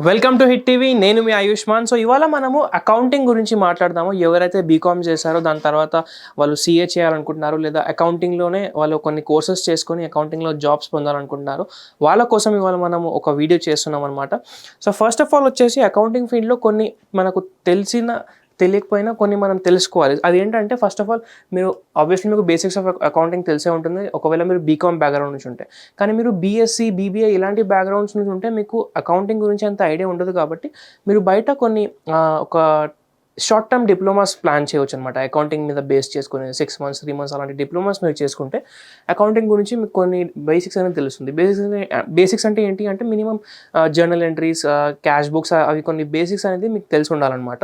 Welcome to hit TV. నేను మీ Ayushman. So ఇవాళ మనము అకౌంటింగ్ గురించి మాట్లాడదాము. ఎవరైతే బీకామ్ చేశారో దాని తర్వాత వాళ్ళు సీఏ చేయాలనుకుంటున్నారు, లేదా అకౌంటింగ్లోనే వాళ్ళు కొన్ని కోర్సెస్ చేసుకొని అకౌంటింగ్లో జాబ్స్ పొందాలనుకుంటున్నారు, వాళ్ళ కోసం ఇవాళ మనము ఒక వీడియో చేస్తున్నాం అనమాట. సో ఫస్ట్ ఆఫ్ ఆల్ వచ్చేసి అకౌంటింగ్ ఫీల్డ్లో కొన్ని మనకు తెలియకపోయినా కొన్ని మనం తెలుసుకోవాలి. అదేంటంటే ఫస్ట్ ఆఫ్ ఆల్ మీరు ఆబ్వియస్లీ మీకు బేసిక్స్ ఆఫ్ అకౌంటింగ్ తెలిసే ఉంటుంది ఒకవేళ మీరు బీకామ్ బ్యాక్గ్రౌండ్ నుంచి ఉంటే. కానీ మీరు బీఎస్సీ, బీబీఏ ఇలాంటి బ్యాక్గ్రౌండ్స్ నుంచి ఉంటే మీకు అకౌంటింగ్ గురించి అంత ఐడియా ఉండదు. కాబట్టి మీరు బయట కొన్ని ఒక షార్ట్ టర్మ్ డిప్లొమాస్ ప్లాన్ చేయవచ్చు అనమాట. అకౌంటింగ్ మీద బేస్ చేసుకుని 6 months 3 months అలాంటి డిప్లొమాస్ మీరు చేసుకుంటే అకౌంటింగ్ గురించి మీకు కొన్ని బేసిక్స్ అనేది తెలుస్తుంది. బేసిక్స్ అంటే ఏంటి అంటే minimum journal entries, cash books, అవి కొన్ని బేసిక్స్ అనేది మీకు తెలిసి ఉండాలన్నమాట.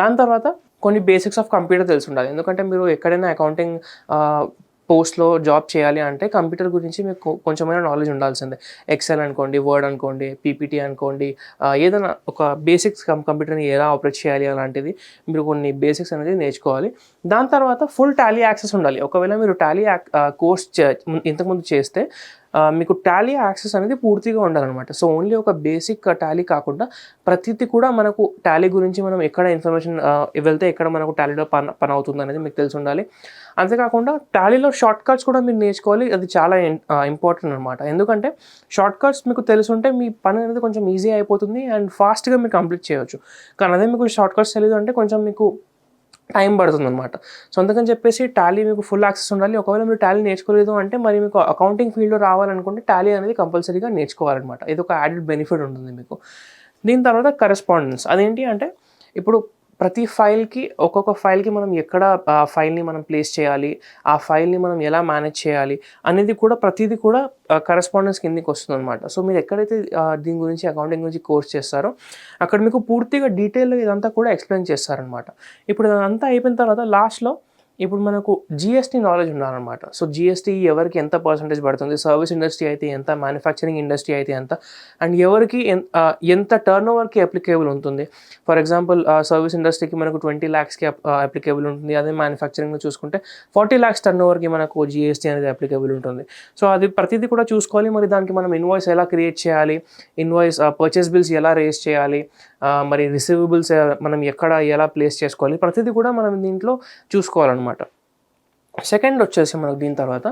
దాని తర్వాత కొన్ని బేసిక్స్ ఆఫ్ కంప్యూటర్ తెలిసి ఉండాలి. ఎందుకంటే మీరు ఎక్కడైనా అకౌంటింగ్ పోస్ట్లో జాబ్ చేయాలి అంటే కంప్యూటర్ గురించి మీకు కొంచెమైనా నాలెడ్జ్ ఉండాల్సిందే. ఎక్సెల్ అనుకోండి, వర్డ్ అనుకోండి, పీపీటీ అనుకోండి, ఏదైనా ఒక బేసిక్స్ కంప్యూటర్ని ఎలా ఆపరేట్ చేయాలి అలాంటిది మీరు కొన్ని బేసిక్స్ అనేది నేర్చుకోవాలి. దాని తర్వాత ఫుల్ టాలీ యాక్సెస్ ఉండాలి. ఒకవేళ మీరు టాలీ కోర్స్ ఇంతకుముందు చేస్తే మీకు టాలీ యాక్సెస్ అనేది పూర్తిగా ఉండాలన్నమాట. సో ఓన్లీ ఒక బేసిక్ టాలీ కాకుండా ప్రతిదీ కూడా మనకు టాలీ గురించి మనం ఎక్కడ ఇన్ఫర్మేషన్ వెళ్తే ఎక్కడ మనకు టాలీలో పని అవుతుంది అనేది మీకు తెలిసి ఉండాలి. అంతేకాకుండా టాలీలో షార్ట్ కట్స్ కూడా మీరు నేర్చుకోవాలి. అది చాలా ఇంపార్టెంట్ అనమాట. ఎందుకంటే షార్ట్ కట్స్ మీకు తెలుసుంటే మీ పని అనేది కొంచెం ఈజీ అయిపోతుంది అండ్ ఫాస్ట్గా మీరు కంప్లీట్ చేయవచ్చు. కానీ అదే మీకు షార్ట్ కట్స్ తెలియదు అంటే కొంచెం మీకు టైం పడుతుంది అనమాట. సో అందుకని చెప్పేసి టాలీ మీకు ఫుల్ యాక్సెస్ ఉండాలి. ఒకవేళ మీరు టాలీ నేర్చుకోలేదు అంటే మరి మీకు అకౌంటింగ్ ఫీల్డ్లో రావాలనుకుంటే టాలీ అనేది కంపల్సరీగా నేర్చుకోవాలన్నమాట. ఇది ఒక యాడెడ్ బెనిఫిట్ ఉంటుంది మీకు. దీని తర్వాత కరెస్పాండెన్స్. అదేంటి అంటే ఇప్పుడు ప్రతి ఫైల్కి ఒక్కొక్క ఫైల్కి మనం ఎక్కడ ఫైల్ని మనం ప్లేస్ చేయాలి, ఆ ఫైల్ని మనం ఎలా మేనేజ్ చేయాలి అనేది కూడా ప్రతిదీ కూడా కరెస్పాండెన్స్ కిందకి వస్తుంది అనమాట. సో మీరు ఎక్కడైతే దీని గురించి అకౌంటింగ్ గురించి కోర్స్ చేస్తారో అక్కడ మీకు పూర్తిగా డీటెయిల్గా ఇదంతా కూడా ఎక్స్ప్లెయిన్ చేస్తారనమాట. ఇప్పుడు అదంతా అయిపోయిన తర్వాత లాస్ట్లో ఇప్పుడు మనకు జిఎస్టీ నాలెడ్జ్ ఉండాలన్నమాట. సో జిఎస్టీ ఎవరికి ఎంత పర్సంటేజ్ పడుతుంది, సర్వీస్ ఇండస్ట్రీ అయితే ఎంత, మ్యానుఫ్యాక్చరింగ్ ఇండస్ట్రీ అయితే ఎంత, అండ్ ఎవరికి ఎంత టర్న్ ఓవర్కి అప్లికేబుల్ ఉంటుంది. ఫర్ ఎగ్జాంపుల్ సర్వీస్ ఇండస్ట్రీకి మనకు 20 lakhsకి అప్లికేబుల్ ఉంటుంది. అదే మ్యానుఫ్యాక్చరింగ్లో చూసుకుంటే 40 lakhs టర్న్ ఓవర్కి మనకు జిఎస్టీ అనేది అప్లికేబుల్ ఉంటుంది. సో అది ప్రతిదీ కూడా చూసుకోవాలి. మరి దానికి మనం ఇన్వాయిస్ ఎలా క్రియేట్ చేయాలి, ఇన్వాయిస్ పర్చేస్ బిల్స్ ఎలా రేస్ చేయాలి, మరి రిసీవబుల్స్ మనం ఎక్కడ ఎలా ప్లేస్ చేసుకోవాలి, ప్రతిదీ కూడా మనం దీంట్లో చూసుకోవాలన్నమాట. సెకండ్ వచ్చేసి మనకు దీని తర్వాత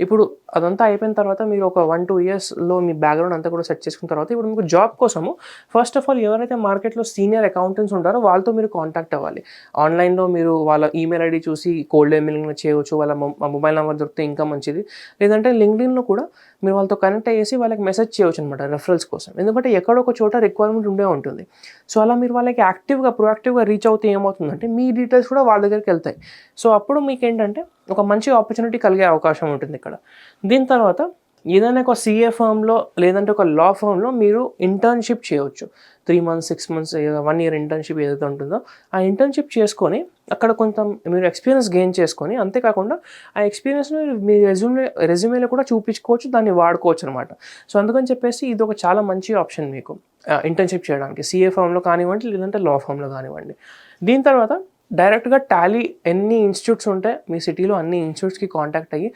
ఇప్పుడు అదంతా అయిపోయిన తర్వాత మీరు ఒక 1-2 yearsలో మీ బ్యాక్గ్రౌండ్ అంతా కూడా సెట్ చేసుకున్న తర్వాత ఇప్పుడు మీకు జాబ్ కోసము ఫస్ట్ ఆఫ్ ఆల్ ఎవరైతే మార్కెట్లో సీనియర్ అకౌంటెంట్స్ ఉంటారో వాళ్ళతో మీరు కాంటాక్ట్ అవ్వాలి. ఆన్లైన్లో మీరు వాళ్ళ ఈమెయిల్ ఐడి చూసి కోల్డ్ ఈమెయిలింగ్ చేయవచ్చు. వాళ్ళ మొబైల్ నెంబర్ దొరికితే ఇంకా మంచిది. లేదంటే లింక్డ్ఇన్లో కూడా మీరు వాళ్ళతో కనెక్ట్ అయ్యేసి వాళ్ళకి మెసేజ్ చేయవచ్చు అనమాట రెఫరల్స్ కోసం. ఎందుకంటే ఎక్కడో ఒక చోట రిక్వైర్మెంట్ ఉండే ఉంటుంది. సో అలా మీరు వాళ్ళకి ప్రొయాక్టివ్గా రీచ్ అవుతే ఏమవుతుందంటే మీ డీటెయిల్స్ కూడా వాళ్ళ దగ్గరికి వెళ్తాయి. సో అప్పుడు మీకు ఏంటంటే ఒక మంచి ఆపర్చునిటీ కలిగే అవకాశం ఉంటుంది ఇక్కడ. దీని తర్వాత ఏదైనా ఒక సీఏ ఫర్మ్లో లేదంటే ఒక లా ఫర్మ్లో మీరు ఇంటర్న్షిప్ చేయవచ్చు. 3 months 6 months 1 year ఇంటర్న్షిప్ ఏదైతే ఉంటుందో ఆ ఇంటర్న్షిప్ చేసుకొని అక్కడ కొంత మీరు ఎక్స్పీరియన్స్ గెయిన్ చేసుకొని, అంతేకాకుండా ఆ ఎక్స్పీరియన్స్ని మీ రెజ్యూమేలో కూడా చూపించుకోవచ్చు, దాన్ని వాడుకోవచ్చు అనమాట. సో అందుకని చెప్పేసి ఇది ఒక చాలా మంచి ఆప్షన్ మీకు ఇంటర్న్షిప్ చేయడానికి సీఏ ఫర్మ్లో కానివ్వండి లేదంటే లా ఫర్మ్లో కానివ్వండి. దీని తర్వాత డైరెక్ట్గా టాలీ ఎన్ని ఇన్స్టిట్యూట్స్ ఉంటే మీ సిటీలో అన్ని ఇన్స్టిట్యూట్స్కి కాంటాక్ట్ అయ్యి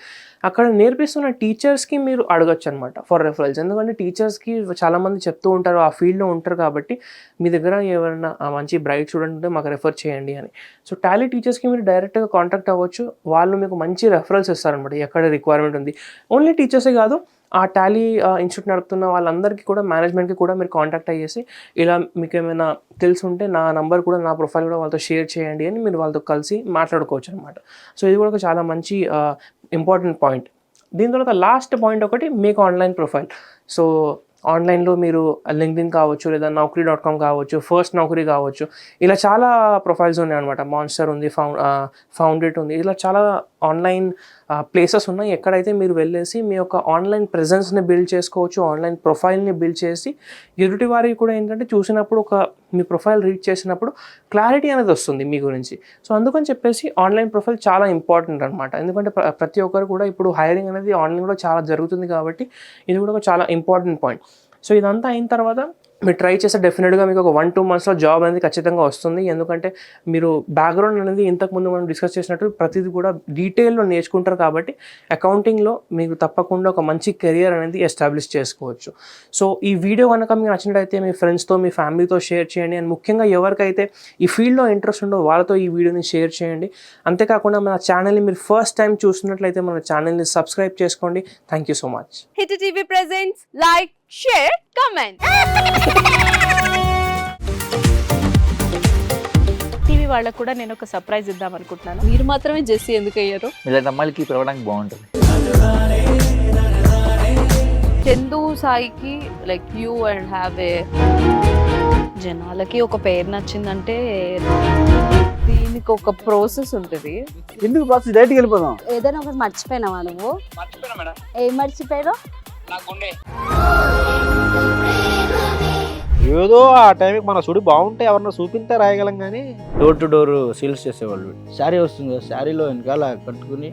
అక్కడ నేర్పిస్తున్న టీచర్స్కి మీరు అడగచ్చు అనమాట ఫర్ రెఫరల్స్. ఎందుకంటే టీచర్స్కి చాలామంది చెప్తూ ఉంటారు, ఆ ఫీల్డ్లో ఉంటారు కాబట్టి మీ దగ్గర ఎవరైనా మంచి బ్రైట్ స్టూడెంట్ ఉంటే మాకు రెఫర్ చేయండి అని. సో టాలీ టీచర్స్కి మీరు డైరెక్ట్గా కాంటాక్ట్ అవ్వచ్చు. వాళ్ళు మీకు మంచి రెఫరల్స్ ఇస్తారనమాట ఎక్కడ రిక్వైర్మెంట్ ఉంది. ఓన్లీ టీచర్సే కాదు, ఆ టాలీ ఇన్స్టిట్యూట్ నడుపుతున్న వాళ్ళందరికీ కూడా మేనేజ్మెంట్కి కూడా మీరు కాంటాక్ట్ అయ్యేసి ఇలా మీకు ఏమైనా తెలుసుంటే నా నంబర్ కూడా నా ప్రొఫైల్ కూడా వాళ్ళతో షేర్ చేయండి అని మీరు వాళ్ళతో కలిసి మాట్లాడుకోవచ్చు అనమాట. సో ఇది కూడా ఒక చాలా మంచి ఇంపార్టెంట్ పాయింట్. దీని తర్వాత లాస్ట్ పాయింట్ ఒకటి మీకు ఆన్లైన్ ప్రొఫైల్. సో ఆన్లైన్లో మీరు లింక్డ్ఇన్ కావచ్చు, లేదా Naukri.com కావచ్చు, ఫస్ట్ నౌకరీ కావచ్చు, ఇలా చాలా ప్రొఫైల్స్ ఉన్నాయి అనమాట. మాన్స్టర్ ఉంది, ఫౌండెడ్ ఉంది, ఇలా చాలా ఆన్లైన్ ప్లేసెస్ ఉన్నాయి. ఎక్కడైతే మీరు వెళ్ళేసి మీ యొక్క ఆన్లైన్ ప్రెజెన్స్ని బిల్డ్ చేసుకోవచ్చు, ఆన్లైన్ ప్రొఫైల్ని బిల్డ్ చేసి ఎదుటి వారికి కూడా ఏంటంటే చూసినప్పుడు మీ ప్రొఫైల్ రీడ్ చేసినప్పుడు క్లారిటీ అనేది వస్తుంది మీ గురించి. సో అందుకని చెప్పేసి ఆన్లైన్ ప్రొఫైల్ చాలా ఇంపార్టెంట్ అనమాట. ఎందుకంటే ప్రతి ఒక్కరు కూడా ఇప్పుడు హైరింగ్ అనేది ఆన్లైన్ కూడా చాలా జరుగుతుంది కాబట్టి ఇది కూడా ఒక చాలా ఇంపార్టెంట్ పాయింట్. సో ఇదంతా అయిన తర్వాత మీరు ట్రై చేస్తే డెఫినెట్గా మీకు ఒక 1-2 మంత్స్లో జాబ్ అనేది ఖచ్చితంగా వస్తుంది. ఎందుకంటే మీరు బ్యాక్గ్రౌండ్ అనేది ఇంతకుముందు మనం డిస్కస్ చేసినట్టు ప్రతిదీ కూడా డీటెయిల్లో నేర్చుకుంటారు కాబట్టి అకౌంటింగ్లో మీకు తప్పకుండా ఒక మంచి కెరియర్ అనేది ఎస్టాబ్లిష్ చేసుకోవచ్చు. సో ఈ వీడియో కనుక మీకు నచ్చినట్టయితే మీ ఫ్రెండ్స్తో మీ ఫ్యామిలీతో షేర్ చేయండి. అండ్ ముఖ్యంగా ఎవరికైతే ఈ ఫీల్డ్లో ఇంట్రెస్ట్ ఉందో వాళ్ళతో ఈ వీడియోని షేర్ చేయండి. అంతేకాకుండా మన ఛానల్ని మీరు ఫస్ట్ టైం చూస్తున్నట్లయితే మన ఛానల్ని సబ్స్క్రైబ్ చేసుకోండి. Thank you so much. Hit TV presents like, share, comment. TV వాళ్ళకు కూడా నేను ఒక సర్ప్రైజ్ ఇద్దాం అనుకుంటున్నాను. మీరు మాత్రమే జెస్సీ ఎందుకు అయ్యారు? ఇలాంటి అమ్మాయిలకి పిలవడానికి బాగుంటుంది. చందు సాయికి like you and have a జనాలకి ఒక పేరు నచ్చిందంటే దీనికి ఒక ప్రాసెస్ ఉంటుంది. ఎందుకు బాక్స్ డైరెక్ట్కి వెళ్ళిపోదాం. ఏదైనా ఒకటి మర్చిపోయినావా నువ్వు? ఏం మర్చిపోయావు? ఏదో ఆ టైంకి మన సుడి బాగుంటే ఎవరన్నా చూపిస్తే రాయగలం కానీ డోర్ టు డోర్ సేల్స్ చేసేవాళ్ళు. శారీ వస్తుంది కదా, శారీలో వెనకాల కట్టుకుని